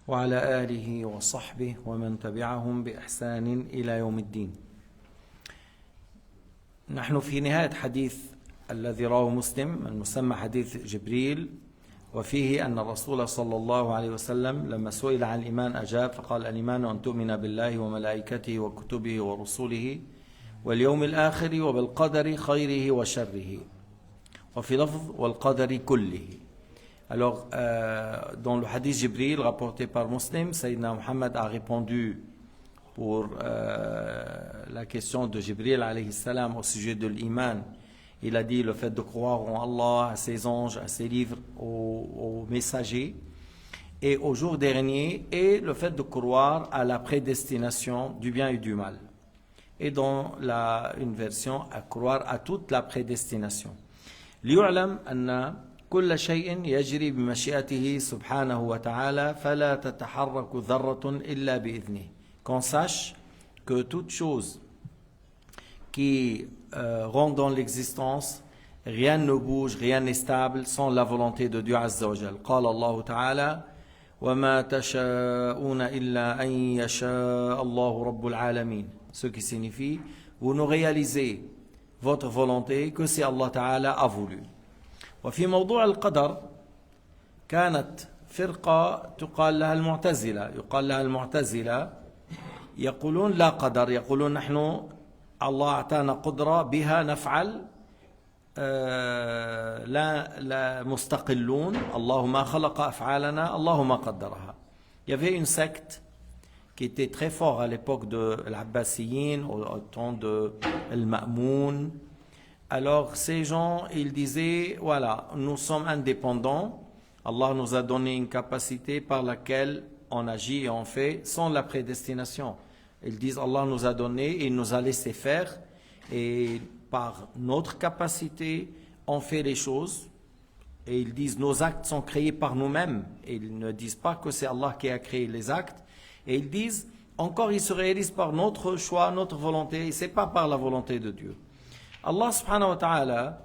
وعلى آله وصحبه ومن تبعهم بإحسان إلى يوم الدين. نحن في نهاية حديث الذي رواه مسلم المسمى حديث جبريل، وفيه أن الرسول صلى الله عليه وسلم لما سئل عن الإيمان أجاب فقال: الإيمان أن تؤمن بالله وملائكته وكتبه ورسله واليوم الآخر وبالقدر خيره وشره، وفي لفظ والقدر كله. Alors, dans le hadith Jibril rapporté par Muslim, Sayyidina Muhammad a répondu pour la question de Jibril alayhi salam au sujet de l'iman. Il a dit le fait de croire en Allah, à ses anges, à ses livres, aux messagers et au jour dernier, et le fait de croire à la prédestination du bien et du mal. Et dans une version, à croire à toute la prédestination. ليعلم أن كل شيء يجري بمشيئته سبحانه وتعالى فلا تتحرك ذرة إلا بإذنه. Qu'on sache que toute chose qui rentre dans l'existence, rien ne bouge, rien n'est stable sans la volonté de Dieu Azza wa Jal. قال الله تعالى: وما تشاءون إلا أن يشاء الله رب العالمين. Ce qui signifie, vous ne réalisez votre volonté que si Allah Ta'ala a voulu. وفي موضوع القدر كانت فرقة تقال لها المعتزلة، يقال لها المعتزلة يقولون لا قدر، يقولون نحن الله أعطانا قدرة بها نفعل، لا مستقلون، الله ما خلق أفعالنا، الله ما قدرها. Il y avait une secte qui était très fort à l'époque de l'Abbasiyin, au temps de Al-Ma'moun. Alors ces gens, ils disaient, voilà, nous sommes indépendants, Allah nous a donné une capacité par laquelle on agit et on fait sans la prédestination. Ils disent, Allah nous a donné, il nous a laissé faire, et par notre capacité, on fait les choses. Et ils disent, nos actes sont créés par nous-mêmes. Et ils ne disent pas que c'est Allah qui a créé les actes. Et ils disent, encore ils se réalisent par notre choix, notre volonté, et ce n'est pas par la volonté de Dieu. Allah subhanahu wa ta'ala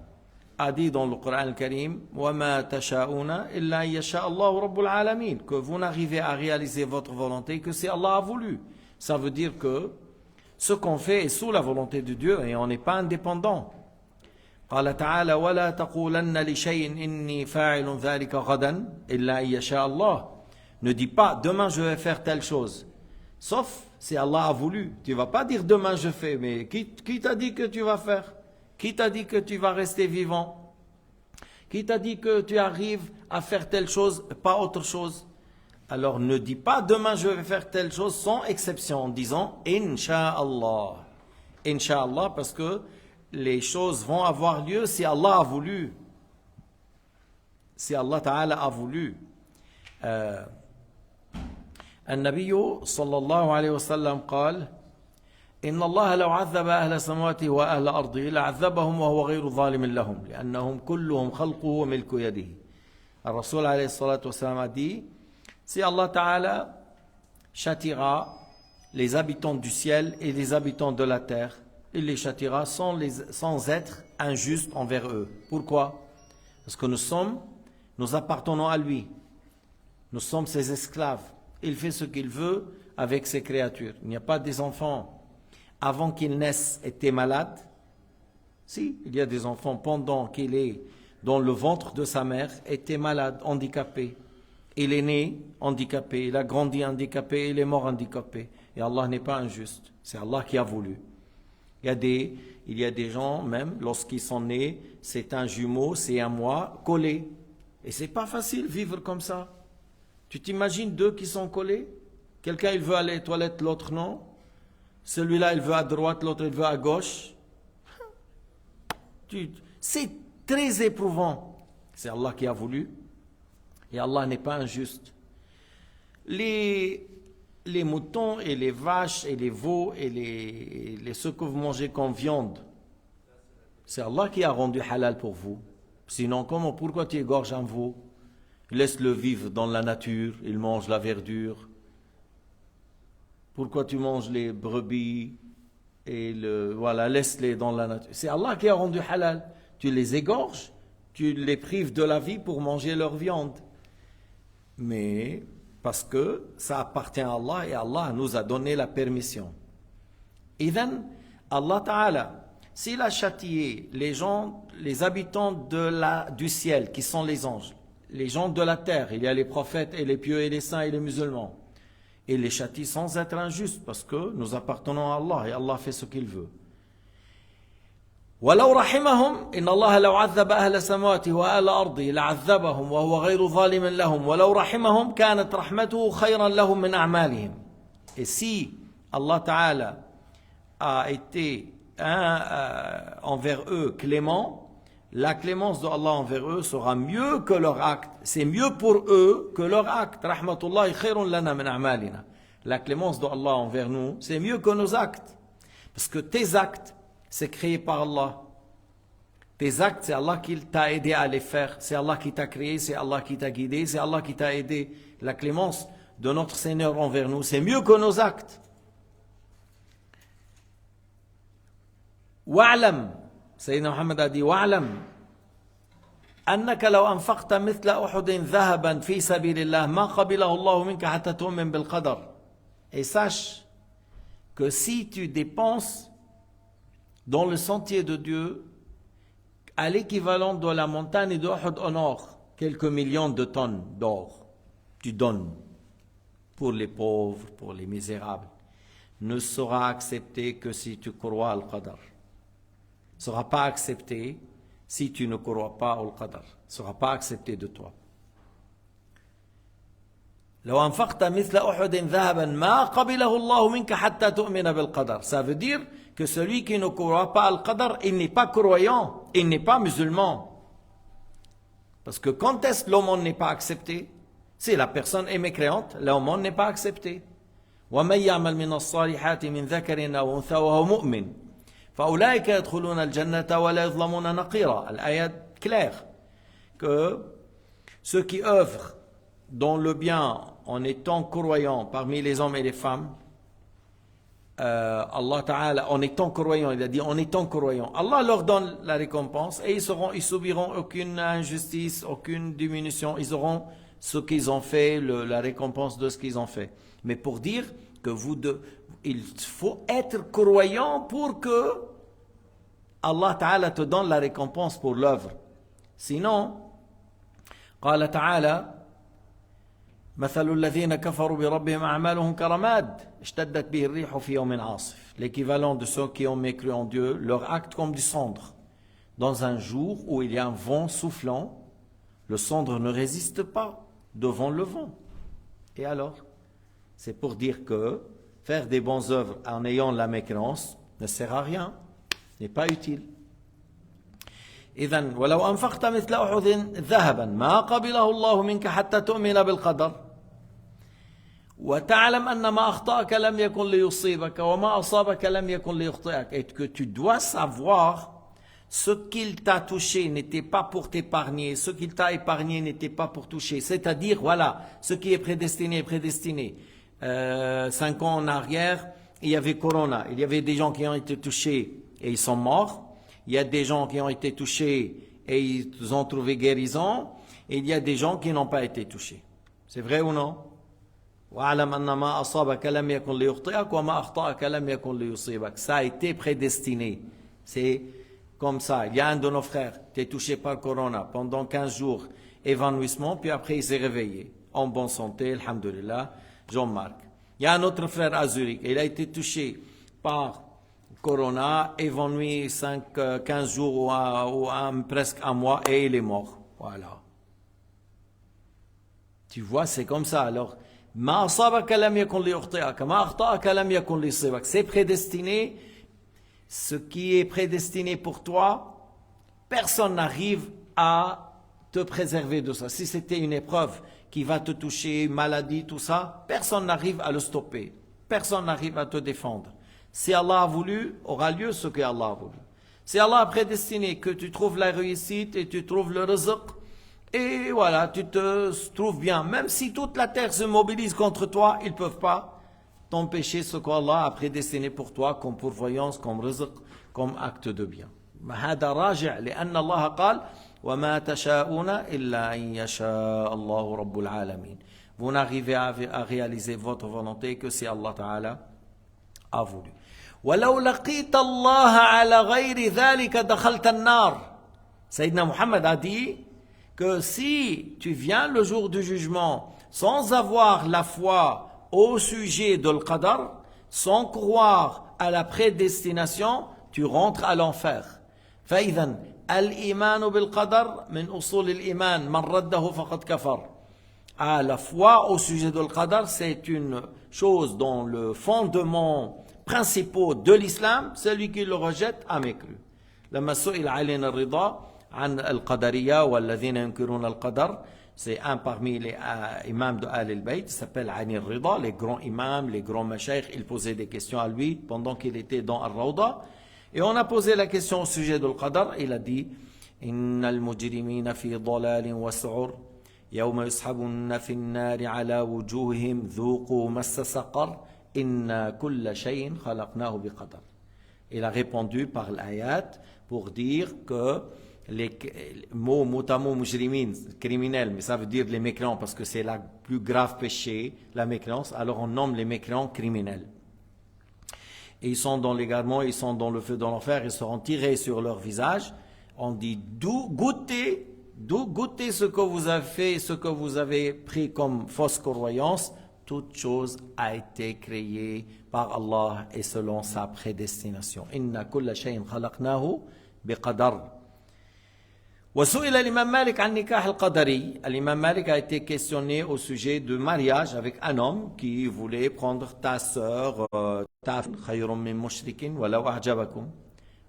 a dit dans le Coran al-Karim: وَمَا تَشَاءُونَ إِلَّا يَشَاءَ اللَّهُ رَبُّ الْعَالَمِينَ, que vous n'arrivez à réaliser votre volonté que si Allah a voulu. Ça veut dire que ce qu'on fait est sous la volonté de Dieu et on n'est pas indépendant. قال تعالى: وَلَا تَقُولَنَّ لِشَيْءٍ إِنِّي فَاعِلٌ ذَلِكَ غَدًا إِلَّا أَن يَشَاءَ اللَّهُ. Ne dis pas demain je vais faire telle chose, sauf si Allah a voulu. Tu ne vas pas dire demain je fais, mais qui t'a dit que tu vas faire? Qui t'a dit que tu vas rester vivant? Qui t'a dit que tu arrives à faire telle chose, pas autre chose? Alors ne dis pas demain je vais faire telle chose sans exception en disant Inch'Allah. Inch'Allah, parce que les choses vont avoir lieu si Allah a voulu. Si Allah Ta'ala a voulu. النبي صلى الله عليه وسلم قال: إن الله لو عذب أهل سماواته وأهل أرضه لعذبهم وهو غير ظالم لهم لأنهم كلهم خلقه وملك يده. الرسول عليه الصلاة والسلام a dit: si Allah Ta'ala châtiera les habitants du ciel et les habitants de la terre, il les châtiera sans être injuste envers eux. Pourquoi? Parce que nous appartenons à lui. Nous sommes ses esclaves. Il fait ce qu'il veut avec ses créatures. Il n'y a pas des enfants avant qu'ils naissent étaient malades. Si, il y a des enfants pendant qu'il est dans le ventre de sa mère étaient malades, handicapés. Il est né handicapé, il a grandi handicapé, il est mort handicapé. Et Allah n'est pas injuste. C'est Allah qui a voulu. Il y a des gens, même lorsqu'ils sont nés, c'est un jumeau, c'est un moi, collé. Et c'est pas facile vivre comme ça. Tu t'imagines deux qui sont collés? Quelqu'un il veut aller aux toilettes, l'autre non. Celui-là il veut à droite, l'autre il veut à gauche. C'est très éprouvant. C'est Allah qui a voulu. Et Allah n'est pas injuste. Les moutons et les vaches et les veaux et ce que vous mangez comme viande, c'est Allah qui a rendu halal pour vous. Sinon, pourquoi tu égorges un veau? Laisse-le vivre dans la nature, il mange la verdure. Pourquoi tu manges les brebis et laisse-les dans la nature? C'est Allah qui a rendu halal. Tu les égorges, tu les prives de la vie pour manger leur viande. Mais parce que ça appartient à Allah et Allah nous a donné la permission. Idhan, Allah Ta'ala, s'il a châtié les gens, les habitants du ciel, qui sont les anges, les gens de la terre, il y a les prophètes et les pieux et les saints et les musulmans, et les châtie sans être injuste, parce que nous appartenons à Allah et Allah fait ce qu'il veut. ولو رحمهم إن الله لو عذب أهل سماواته وأهل أرضه لعذبهم وهو غير ظالم لهم ولو رحمهم كانت رحمته خيرا لهم من أعمالهم. Et si Allah Ta'ala a été envers eux clément, la clémence de Allah envers eux sera mieux que leur acte. C'est mieux pour eux que leur acte. Rahmatullahi khayrun lana min a'malina. La clémence de Allah envers nous, c'est mieux que nos actes. Parce que tes actes, c'est créé par Allah. Tes actes, c'est Allah qui t'a aidé à les faire. C'est Allah qui t'a créé, c'est Allah qui t'a guidé, c'est Allah qui t'a aidé. La clémence de notre Seigneur envers nous, c'est mieux que nos actes. Wa'lam, Sayyidina Muhammad a dit, Wa'lam, أنك لو أنفقت مثل أحد ذهبا في سبيل الله ما قبله الله منك حتى تؤمن بالقدر. Et sache que si tu dépenses dans le sentier de Dieu à l'équivalent de la montagne d'Uhud en or, quelques millions de tonnes d'or, tu donnes pour les pauvres, pour les misérables, ne sera accepté que si tu crois al Qadar. Ne sera pas accepté si tu ne crois pas au Qadar. Ne sera pas accepté de toi. لو أنفقت مثل أحد ذهبا ما قبله الله منك حتى تؤمن بالقدر. Ça veut dire que celui qui ne croit pas au Qadar, il n'est pas croyant, il n'est pas musulman. Parce que quand est-ce que l'aumône n'est pas accepté? Si la personne est mécréante, l'aumône n'est pas accepté. ومن يعمل من الصالحات من ذكر أو أنثى وهو مؤمن فأولئك يدخلون الجنة ولا يظلمون نقيرا. L'ayat claire que ceux qui œuvrent dans le bien en étant croyants parmi les hommes et les femmes, Allah Ta'ala, en étant croyants, il a dit en étant croyants, Allah leur donne la récompense et ils subiront aucune injustice, aucune diminution, ils auront ce qu'ils ont fait, la récompense de ce qu'ils ont fait. Mais pour dire que il faut être croyant pour que Allah Ta'ala te donne la récompense pour l'œuvre. Sinon, قال تعالى مثل الذين كفروا بربهم أعمالهم كرماد اشتدت به الريح في يوم عاصف. L'équivalent de ceux qui ont mécru en Dieu, leur acte comme du cendre. Dans un jour où il y a un vent soufflant, le cendre ne résiste pas devant le vent. Et alors, c'est pour dire que faire des bonnes œuvres en ayant la mécréance ne sert à rien, n'est pas utile. إذن ولو أنفقت مثل أحد ذهبا ما قبله الله منك حتى تؤمن بالقدر وتعلم أن ما أخطأك لم يكن ليصيبك وما أصابك لم يكن ليخطئك. Et que tu dois savoir ce qu'il t'a touché n'était pas pour t'épargner, ce qu'il t'a épargné n'était pas pour toucher. C'est-à-dire, voilà, ce qui est prédestiné est prédestiné. 5 ans en arrière, il y avait Corona, il y avait des gens qui ont été touchés et ils sont morts. Il y a des gens qui ont été touchés et ils ont trouvé guérison. Et il y a des gens qui n'ont pas été touchés. C'est vrai ou non? Ça a été prédestiné. C'est comme ça. Il y a un de nos frères qui est touché par Corona pendant 15 jours. Évanouissement, puis après il s'est réveillé. En bonne santé, alhamdulillah, Jean-Marc. Il y a un autre frère à Zurich. Il a été touché par Corona, évanoui 15 jours ou presque un mois et il est mort. Voilà. Tu vois, c'est comme ça. Alors, c'est prédestiné. Ce qui est prédestiné pour toi, personne n'arrive à te préserver de ça. Si c'était une épreuve qui va te toucher, maladie, tout ça, personne n'arrive à le stopper. Personne n'arrive à te défendre. Si Allah a voulu, aura lieu ce que Allah a voulu. Si Allah a prédestiné que tu trouves la réussite et tu trouves le rizq, et voilà, tu te trouves bien. Même si toute la terre se mobilise contre toi, ils ne peuvent pas t'empêcher ce qu'Allah a prédestiné pour toi comme pourvoyance, comme rizq, comme acte de bien. هذا راجع لأن الله قال وما تشاءون إلا أن يشاء الله رب العالمين. Vous n'arrivez à réaliser votre volonté que si Allah Ta'ala a voulu. وَلَوْ لَقِيتَ اللَّهَ عَلَى غَيْرِ ذَلِكَ دَخَلْتَ النَّارِ. Sayyidina Muhammad a dit que si tu viens le jour du jugement sans avoir la foi au sujet de l'qadar, sans croire à la prédestination, tu rentres à l'enfer. فإذا الإيمان بالقدر من أصول الإيمان من رده فقد كفر. La foi au sujet de l'qadar, c'est une chose dont le fondement principal de l'islam, celui qui le rejette a mécru. لما سئل علي الرضا عن القدرية والذين ينكرون القدر, c'est un parmi les imams de Ahl al-Bayt, il s'appelle Ali al-Rida, les grands imams, les grands mashaykh, il posait des questions à lui pendant qu'il était dans Al-Rawda. Et on a posé la question au sujet de l'Qadar, il a dit إن المجرمين في ضلال وسعر يوم يسحبون في النار على وجوههم ذوقوا مس سقر إن كل شيء خلقناه بقدر. Il a répondu par l'ayat pour dire que les mots mutamo mujrimin, criminels, mais ça veut dire les mécréants parce que c'est le plus grave péché, la mécréance, alors on nomme les mécréants criminels. Et ils sont dans l'égarement, ils sont dans le feu de l'enfer, ils seront tirés sur leur visage. On dit goûtez ce que vous avez fait, ce que vous avez pris comme fausse croyance. Toute chose a été créée par Allah et selon sa prédestination. Inna kulla shay'in khalaqnahu biqadar. وسئل الإمام مالك عن نكاح القدري. L'imam Malik a été questionné au sujet du mariage avec un homme qui voulait prendre ta sœur, خير من مشرك ولو أعجبكم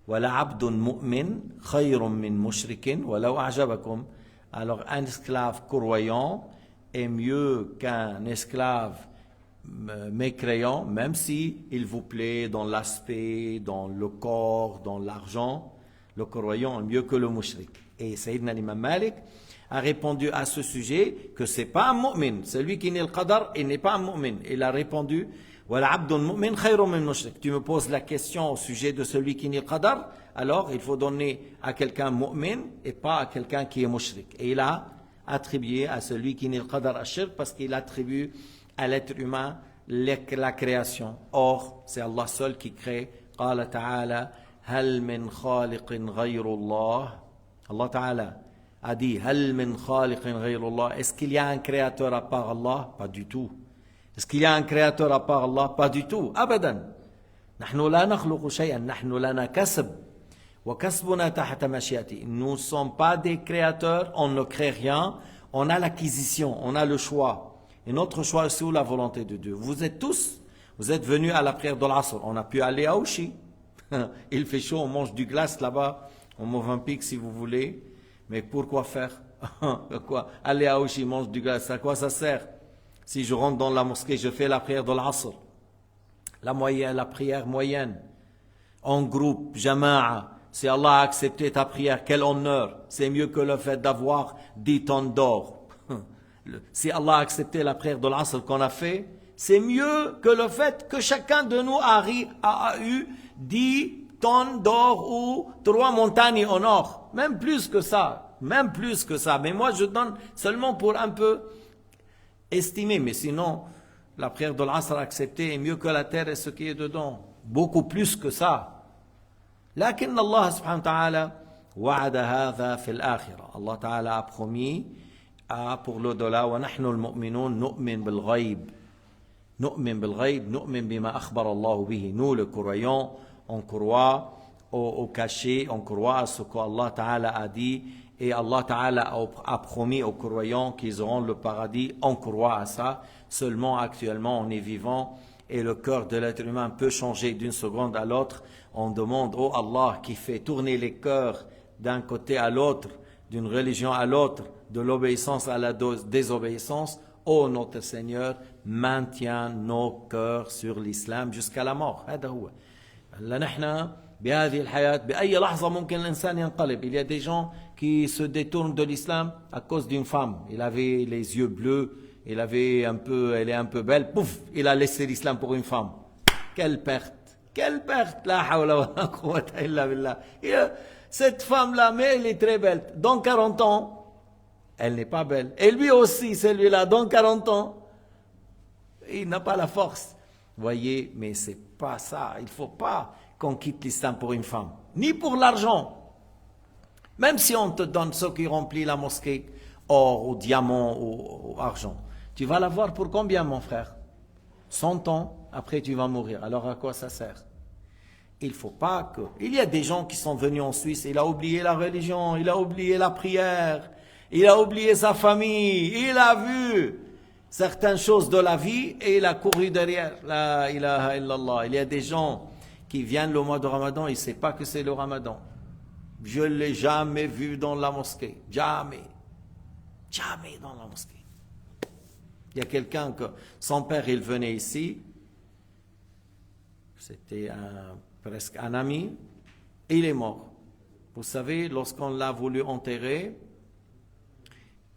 ولعبد مؤمن خير من مشرك ولو أعجبكم. Alors un esclave croyant est mieux qu'un esclave mécréant, même si il vous plaît dans l'aspect, dans le corps, dans l'argent. Le croyant est mieux que le mushrik. Et Sayyidina l'imam Malik a répondu à ce sujet que c'est pas un mu'min. Celui qui n'est le qadar, il n'est pas un mu'min. Il a répondu Wala abdun mu'min khayrun min mushrik. Tu me poses la question au sujet de celui qui n'est le qadar, alors il faut donner à quelqu'un mu'min et pas à quelqu'un qui est mushrik. Et il a attribué à celui qui n'est le qadar ashirk parce qu'il attribue à l'être humain la création. Or, c'est Allah seul qui crée. Qala ta'ala Hal min khaliqin ghayrullah. Allah Ta'ala a dit Hal min khaliqin ghayrullah. Est-ce qu'il y a un créateur à part Allah? Pas du tout. Est-ce qu'il y a un créateur à part Allah? Pas du tout. Abadan. نحن لا نخلق شيئا نحن لنا كسب وكسبنا تحت مشيئته. Nous ne sommes pas des créateurs, on ne crée rien, on a l'acquisition, on a le choix. Et notre choix est sous la volonté de Dieu. Vous êtes venus à la prière de l'Asr. On a pu aller à Ouchi. Il fait chaud, on mange du glace là-bas. On Mozambique si vous voulez, mais pourquoi faire? Quoi? Aller à Ouchi, mange du glace, à quoi ça sert? Si je rentre dans la mosquée, je fais la prière de l'Asr, la prière moyenne, en groupe, jama'a, si Allah a accepté ta prière, quel honneur! C'est mieux que le fait d'avoir 10 tonnes d'or. Si Allah a accepté la prière de l'Asr qu'on a fait, c'est mieux que le fait que chacun de nous a eu 10 tonnes d'or ou 3 montagnes en or. Même plus que ça. Mais moi, je donne seulement pour un peu estimer. Mais sinon, la prière de l'Asr acceptée est mieux que la terre et ce qui est dedans. Beaucoup plus que ça. لكن الله سبحانه وتعالى وعد هذا في الآخرة. Allah Ta'ala a promis pour l'au-delà ونحن المؤمنون نؤمن بالغيب. نؤمن بالغيب نؤمن بما أخبر الله به. Nous, le croyants, on croit au caché, on croit à ce qu'Allah Ta'ala a dit et Allah Ta'ala a promis aux croyants qu'ils auront le paradis, on croit à ça. Seulement actuellement on est vivant et le cœur de l'être humain peut changer d'une seconde à l'autre. On demande au Allah qui fait tourner les cœurs d'un côté à l'autre, d'une religion à l'autre, de l'obéissance à la désobéissance. Ô notre Seigneur, maintiens nos cœurs sur l'islam jusqu'à la mort. هذا هو. نحن بهذه الحياة بأي لحظة ممكن الإنسان ينقلب. Il y a des gens qui se détournent de l'islam à cause d'une femme. Il avait les yeux bleus, elle est un peu belle, pouf, il a laissé l'islam pour une femme. Quelle perte, la hawla wa la quwwata illa billah. Cette femme-là, mais elle est très belle. Dans 40 ans, Elle n'est pas belle. Et lui aussi, celui-là, dans 40 ans, il n'a pas la force. Voyez, mais c'est pas ça. Il ne faut pas qu'on quitte l'islam pour une femme, ni pour l'argent. Même si on te donne ce qui remplit la mosquée, or ou diamant ou argent, tu vas l'avoir pour combien, mon frère? 100 ans, après tu vas mourir. Alors à quoi ça sert? Il faut pas que... Il y a des gens qui sont venus en Suisse, il a oublié la religion, il a oublié la prière, il a oublié sa famille, il a vu certaines choses de la vie et il a couru derrière. La ilaha illallah. Il y a des gens qui viennent le mois de Ramadan, ils ne savent pas que c'est le Ramadan. Je ne l'ai jamais vu dans la mosquée. Jamais. Jamais dans la mosquée. Il y a quelqu'un que son père, il venait ici. C'était presque un ami. Et il est mort. Vous savez, lorsqu'on l'a voulu enterrer,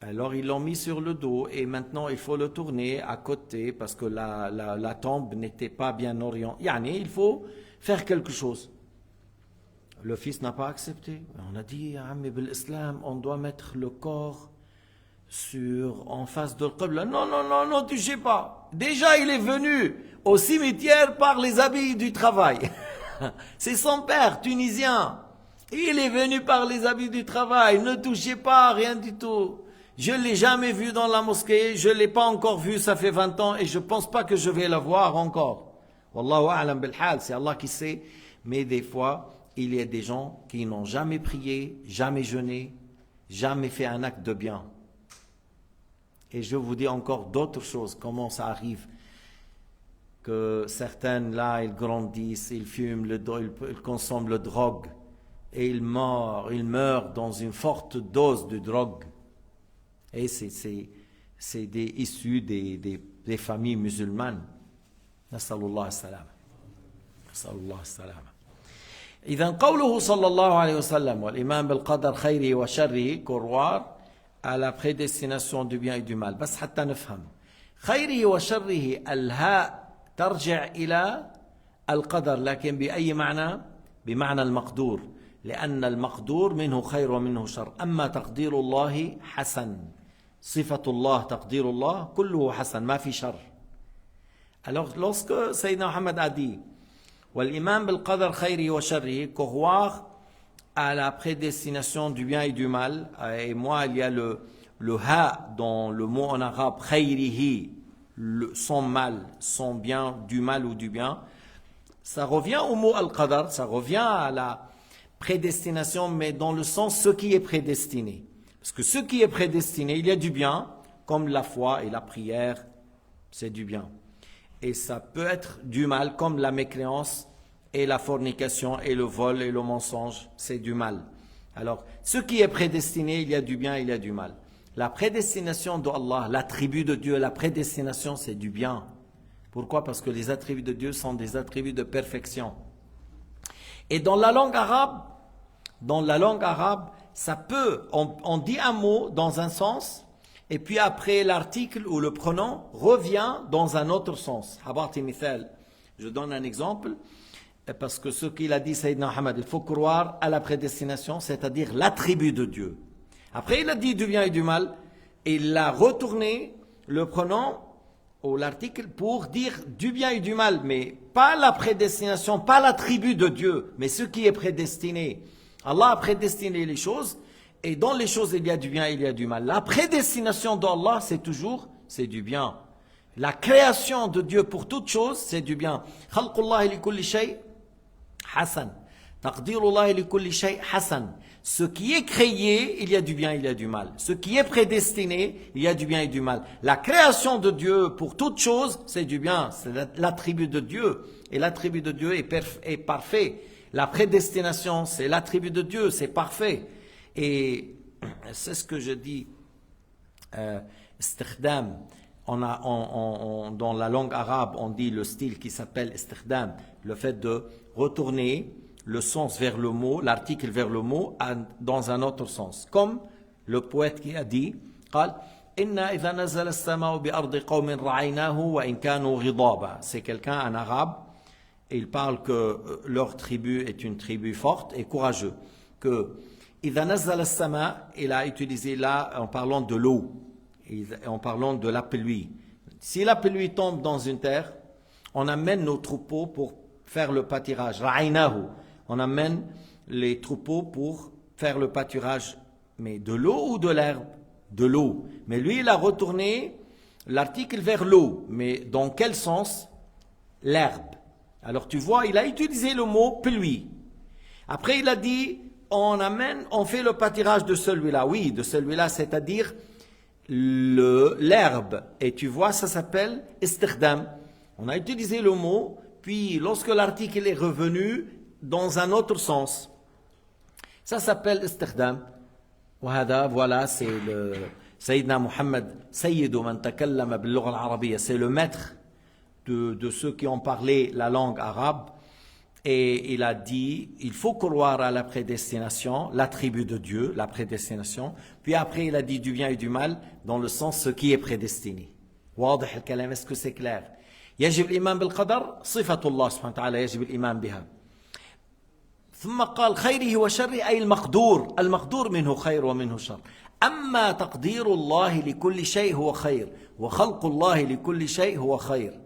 alors ils l'ont mis sur le dos et maintenant il faut le tourner à côté parce que la tombe n'était pas bien orientée. Yani, il faut faire quelque chose. Le fils n'a pas accepté. On a dit, mais l'islam, on doit mettre le corps en face de l'Qibla. Non, ne touchez pas. Déjà, il est venu au cimetière par les habits du travail. C'est son père, tunisien. Il est venu par les habits du travail. Ne touchez pas, rien du tout. Je ne l'ai jamais vu dans la mosquée. Je ne l'ai pas encore vu, ça fait 20 ans. Et je ne pense pas que je vais le voir encore. Wallahu a'lam bil hal, c'est Allah qui sait. Mais des fois, il y a des gens qui n'ont jamais prié, jamais jeûné, jamais fait un acte de bien. Et je vous dis encore d'autres choses, comment ça arrive que certaines là, ils grandissent, ils fument, ils consomment le drogue et ils meurent dans une forte dose de drogue. Et c'est issu des familles musulmanes. Nasallallahu salam. Nasallallahu salam. إذن قوله صلى الله عليه وسلم والإيمان بالقدر خيره وشره croire à la prédestination du bien et du mal. بس حتى نفهم. خيره وشره الهاء ترجع إلى القدر لكن بأي معنى؟ بمعنى المقدور. لأن المقدور منه خير ومنه شر. أما تقدير الله حسن. صفة الله تقدير الله كله حسن ما في شر. Alors lorsque Sayyidina Muhammad a dit والإيمان بالقدر خيره وشره, croire à la prédestination du bien et du mal. Et moi, il y a le ha dans le mot en arabe khayrihi, son mal, son bien, du mal ou du bien. Ça revient au mot al-qadar, ça revient à la prédestination, mais dans le sens ce qui est prédestiné. Parce que ce qui est prédestiné, il y a du bien, comme la foi et la prière, c'est du bien. Et ça peut être du mal, comme la mécréance et la fornication et le vol et le mensonge, c'est du mal. Alors, ce qui est prédestiné, il y a du bien, il y a du mal. La prédestination d'Allah, l'attribut de Dieu, la prédestination, c'est du bien. Pourquoi? Parce que les attributs de Dieu sont des attributs de perfection. Et dans la langue arabe, ça peut, on dit un mot dans un sens, et puis après l'article ou le pronom revient dans un autre sens. Habati mithal. Je donne un exemple, parce que ce qu'il a dit Sayyidina Muhammad, il faut croire à la prédestination, c'est-à-dire l'attribut de Dieu. Après il a dit du bien et du mal, et il a retourné le pronom ou l'article pour dire du bien et du mal, mais pas la prédestination, pas l'attribut de Dieu, mais ce qui est prédestiné. Allah a prédestiné les choses, et dans les choses il y a du bien et il y a du mal. La prédestination d'Allah, c'est du bien. La création de Dieu pour toute chose, c'est du bien. Khalqullahi li kulli shay hasan. Taqdirullahi li kulli shay hasan. Ce qui est créé, il y a du bien, il y a du mal. Ce qui est prédestiné, il y a du bien et du mal. La création de Dieu pour toute chose, c'est du bien. C'est l'attribut de Dieu. Et l'attribut de Dieu est parfait. La prédestination, c'est l'attribut de Dieu, c'est parfait. Et c'est ce que je dis, istikhdam. Dans la langue arabe, on dit le style qui s'appelle istikhdam, le fait de retourner le sens vers le mot, l'article vers le mot, dans un autre sens. Comme le poète qui a dit, c'est quelqu'un, un arabe, et il parle que leur tribu est une tribu forte et courageuse, que إذا نزل السماء, il a utilisé là en parlant de l'eau, en parlant de la pluie. Si la pluie tombe dans une terre, on amène nos troupeaux pour faire le pâturage. Ra'aynahu. On amène les troupeaux pour faire le pâturage. Mais de l'eau ou de l'herbe? De l'eau. Mais lui, il a retourné l'article vers l'eau. Mais dans quel sens? L'herbe. Alors tu vois, il a utilisé le mot pluie. Après, il a dit, on fait le pâturage de celui-là. Oui, de celui-là, c'est-à-dire l'herbe. Et tu vois, ça s'appelle istighdam. On a utilisé le mot, puis lorsque l'article est revenu dans un autre sens, ça s'appelle istighdam. Voilà, c'est le Sayyidina Muhammad, Sayyidu man takallama bil lugha al-arabiyya, c'est le maître de ceux qui ont parlé la langue arabe. Et il a dit, il faut croire à la prédestination, l'attribut de Dieu, la prédestination. Puis après, il a dit du bien et du mal, dans le sens ce qui est prédestiné. واضح الكلام, est-ce que c'est clair? يجب الإيمان بالقدر, صفة الله سبحانه وتعالى يجب الإيمان بها. ثم قال خيره وشره أي المقدور منه خير ومنه شر. أما تقدير الله لكل شيء هو خير, وخلق الله لكل شيء هو خير.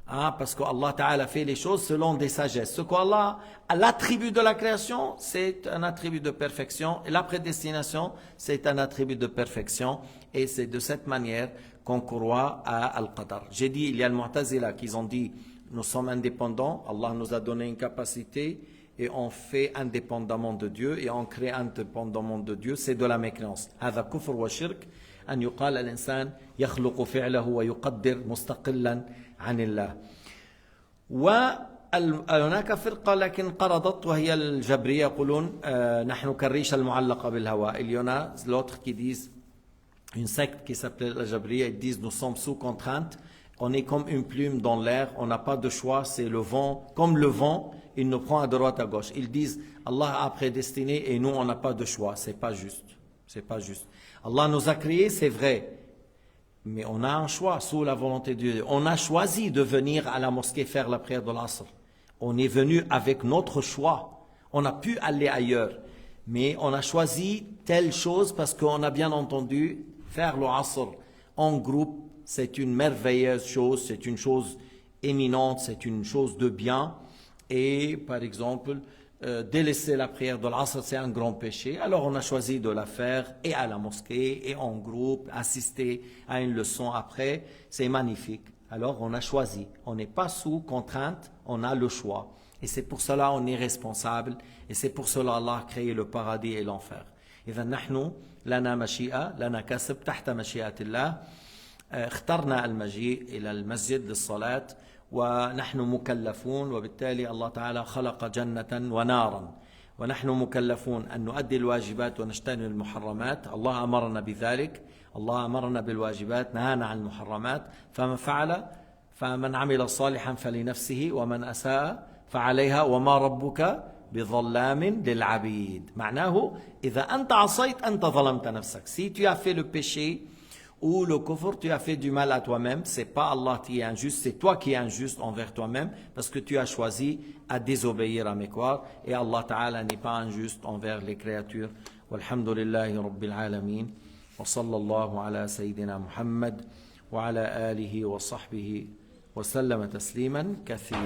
Parce qu'Allah Ta'ala fait les choses selon des sagesses. Ce qu'Allah a l'attribut de la création, c'est un attribut de perfection. Et la prédestination, c'est un attribut de perfection. Et c'est de cette manière qu'on croit à Al-Qadar. J'ai dit, il y a le Mu'tazila qui ont dit, nous sommes indépendants, Allah nous a donné une capacité et on fait indépendamment de Dieu et on crée indépendamment de Dieu. C'est de la mécréance. هذا كفر وشرك أن يقال الإنسان يخلق فعله ويقدر مستقلا عن الله. وهناك فرقة لكن قرضت وهي الجبرية يقولون نحن كالريشة المعلقة بالهواء. Il y en a l'autre qui disent, une secte qui s'appelle la Jabriya, ils disent nous sommes sous contrainte, on est comme une plume dans l'air, on n'a pas de choix, c'est le vent, comme le vent, il nous prend à droite à gauche. Ils disent Allah a prédestiné et nous on n'a pas de choix, c'est pas juste, c'est pas juste. Allah nous a créés, c'est vrai. Mais on a un choix sous la volonté de Dieu. On a choisi de venir à la mosquée faire la prière de l'Asr. On est venu avec notre choix. On a pu aller ailleurs. Mais on a choisi telle chose parce qu'on a bien entendu faire le Asr en groupe. C'est une merveilleuse chose, c'est une chose éminente, c'est une chose de bien. Et par exemple, délaisser la prière de l'Asr, c'est un grand péché. Alors on a choisi de la faire et à la mosquée et en groupe, assister à une leçon après, c'est magnifique. Alors on a choisi, on n'est pas sous contrainte, on a le choix. Et c'est pour cela on est responsable et c'est pour cela Allah a créé le paradis et l'enfer. إذا نحن لنا مشيئة لنا كسب تحت مشيئة الله. اخترنا المجيء إلى المسجد للصلاة ونحن مكلفون وبالتالي الله تعالى خلق جنة ونارا ونحن مكلفون أن نؤدي الواجبات ونجتنب المحرمات. الله أمرنا بذلك, الله أمرنا بالواجبات, نهانا عن المحرمات. فمن عمل صالحا فلنفسه ومن أساء فعليها وما ربك بظلام للعبيد. معناه إذا أنت عصيت أنت ظلمت نفسك. Si tu as fait le péché ou le kufr, tu as fait du mal à toi-même, c'est pas Allah qui est injuste, c'est toi qui es injuste envers toi-même parce que tu as choisi à désobéir à mes croire et Allah Ta'ala n'est pas injuste envers les créatures. Walhamdulillahi Rabbil Alamin wa sallallahu ala Sayyidina Muhammad wa ala alihi wa sahbihi wa sallama tasliman kathira.